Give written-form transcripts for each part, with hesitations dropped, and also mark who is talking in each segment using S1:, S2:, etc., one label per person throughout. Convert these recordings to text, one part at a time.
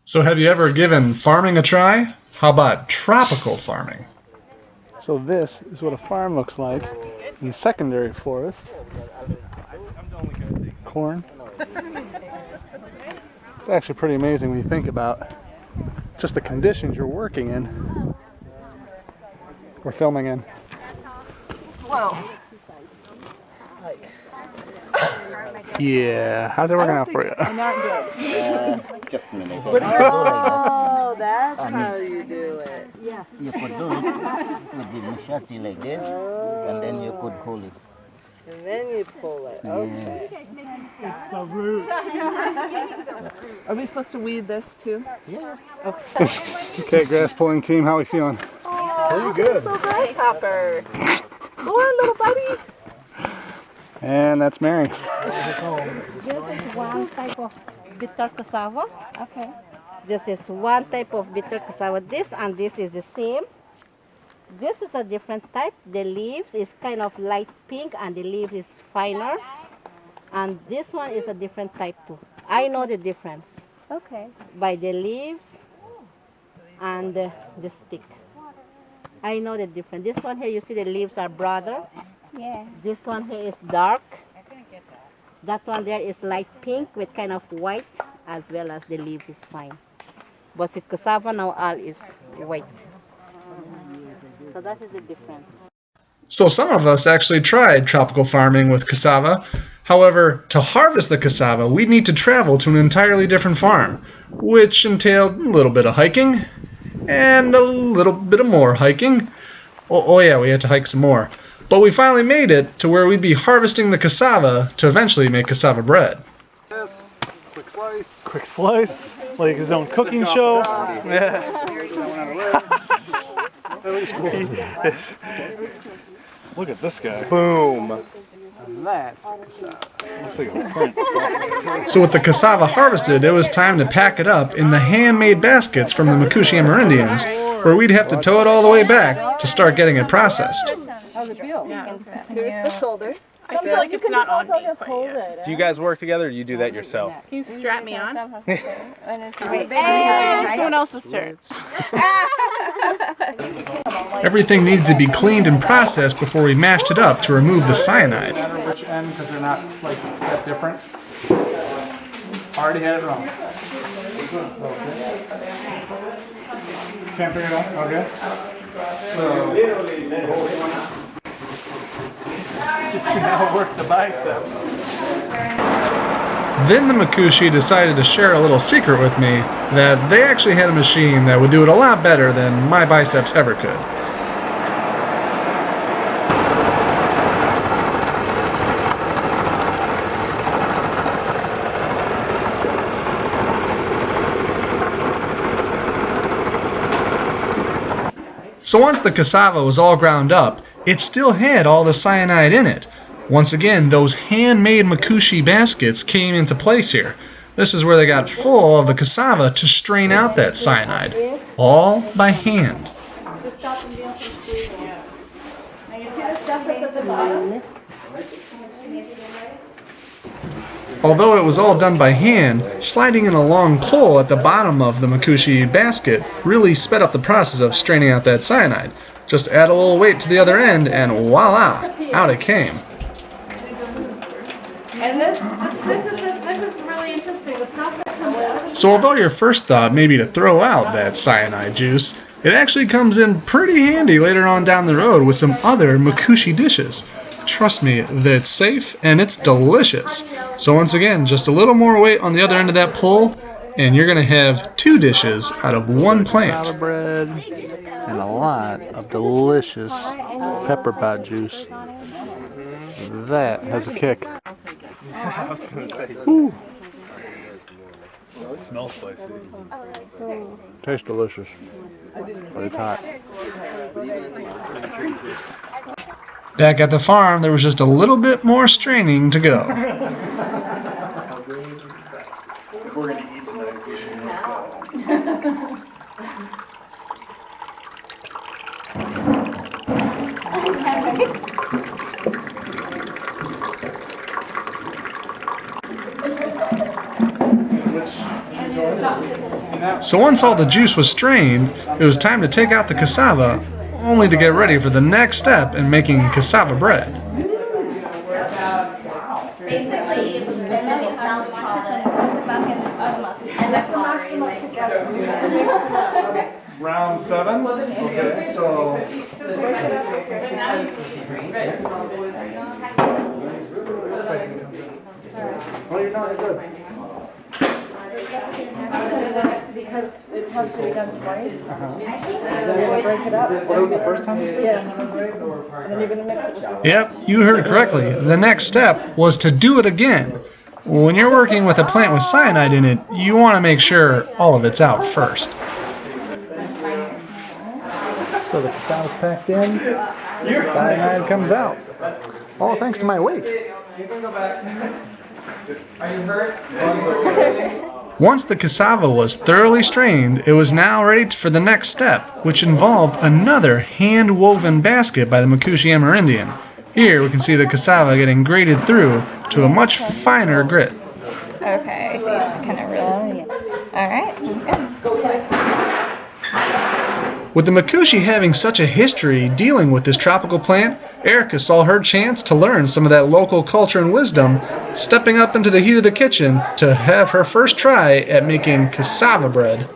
S1: So have you ever given farming a try? How about tropical farming?
S2: So this is what a farm looks like in secondary forest. Corn. It's actually pretty amazing when you think about just the conditions you're working in. We're filming in.
S3: Well,
S2: Yeah, how's it working out for you?
S3: not good.
S4: Just a minute.
S3: Oh, that's how you do it.
S4: You could do it with the machete like this, and then you could hold it.
S3: And then you pull it. Okay. Are we supposed to weed this too?
S4: Yeah.
S2: Okay, grass pulling team, how are we feeling?
S3: Pretty good. So grasshopper. Go on, little buddy.
S2: And that's Mary.
S5: This is one type of bitter cassava. Okay. This is one type of bitter cassava. This and this is the same. This is a different type. The leaves is kind of light pink and the leaf is finer. And this one is a different type too. I know the difference
S6: Okay.
S5: by the leaves and the stick. I know the difference. This one here, you see the leaves are broader.
S6: Yeah.
S5: This one here is dark. That one there is light pink with kind of white, as well as the leaves is fine. But with cassava now all is white. So that is the difference.
S1: So some of us actually tried tropical farming with cassava. However, to harvest the cassava, we'd need to travel to an entirely different farm, which entailed a little bit of hiking and a little bit of more hiking. Oh yeah, we had to hike some more. But we finally made it to where we'd be harvesting the cassava to eventually make cassava bread.
S2: Yes, quick slice. Quick slice, like his own cooking show. Yeah. Yes. Look at this guy. Boom. That's cassava. Looks like a print.
S1: So with the cassava harvested, it was time to pack it up in the handmade baskets from the Makushi Amerindians, where we'd have to tow it all the way back to start getting it processed.
S3: How's it feel? Here's the shoulder.
S7: I feel like it's not on me.
S8: Do you guys work together or do you do that yourself?
S7: Can you strap me on?
S6: Hey,
S7: Someone else's turn.
S1: Everything needed to be cleaned and processed before we mashed it up to remove the cyanide.
S2: No matter which end, because they're not like that different. Already had it wrong. Can't figure it out? Okay. So, just now work the biceps.
S1: Then the Makushi decided to share a little secret with me that they actually had a machine that would do it a lot better than my biceps ever could. So once the cassava was all ground up, it still had all the cyanide in it. Once again, those handmade Makushi baskets came into place here. This is where they got full of the cassava to strain out that cyanide, all by hand. Although it was all done by hand, sliding in a long pole at the bottom of the Makushi basket really sped up the process of straining out that cyanide. Just add a little weight to the other end and voila, out it came.
S7: And this is really interesting. The stuff that comes out.
S1: So although your first thought may be to throw out that cyanide juice, it actually comes in pretty handy later on down the road with some other Makushi dishes. Trust me, that's safe and it's delicious. So once again, just a little more weight on the other end of that pole, and you're going to have 2 dishes out of 1 plant.
S2: Salad bread and a lot of delicious pepper pot juice. That has a kick.
S8: I was going to say.
S2: Ooh.
S8: It smells spicy.
S2: Tastes delicious. But it's hot.
S1: Back at the farm, there was just a little bit more straining to go.
S8: If we're going to eat tonight, we should use that.
S1: So once all the juice was strained, it was time to take out the cassava, only to get ready for the next step in making cassava bread.
S8: Round 7. Okay, so. Oh, you're not good.
S3: Because it has to be done twice. Then you're going to break it up.
S8: What was the first time?
S3: Yeah. And then you're going to mix it with this.
S1: Yep, you heard correctly. The next step was to do it again. When you're working with a plant with cyanide in it, you want to make sure all of it's out first.
S2: So the cassava's packed in, cyanide comes out. All thanks to my weight.
S1: Once the cassava was thoroughly strained, it was now ready for the next step, which involved another hand-woven basket by the Makushi Amerindian. Here we can see the cassava getting grated through to a much finer grit.
S6: Okay, so you just kind of really. Alright, sounds good.
S1: With the Makushi having such a history dealing with this tropical plant, Erica saw her chance to learn some of that local culture and wisdom, stepping up into the heat of the kitchen to have her first try at making cassava bread.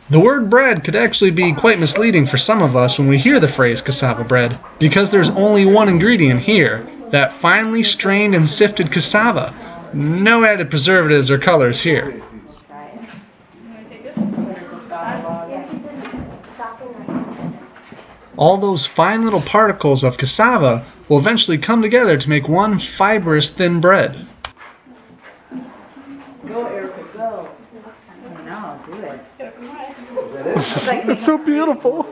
S1: The word bread could actually be quite misleading for some of us when we hear the phrase cassava bread, because there's only one ingredient here, that finely strained and sifted cassava. No added preservatives or colors here. All those fine little particles of cassava will eventually come together to make one fibrous thin bread.
S3: Go, Erica, go.
S5: No, do it.
S2: It's so beautiful.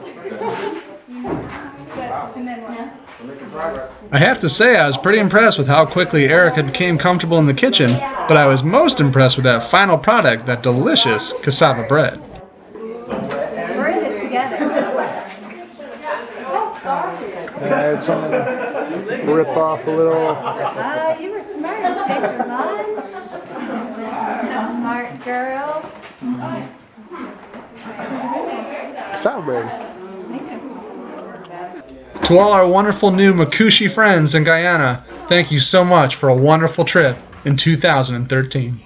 S1: I have to say I was pretty impressed with how quickly Erica became comfortable in the kitchen, but I was most impressed with that final product, that delicious cassava bread.
S6: We're in this together.
S2: I had someone rip off a little.
S6: You were smart. Saved your lunch. Smart girl.
S2: Cassava bread.
S1: To all our wonderful new Makushi friends in Guyana, thank you so much for a wonderful trip in 2013.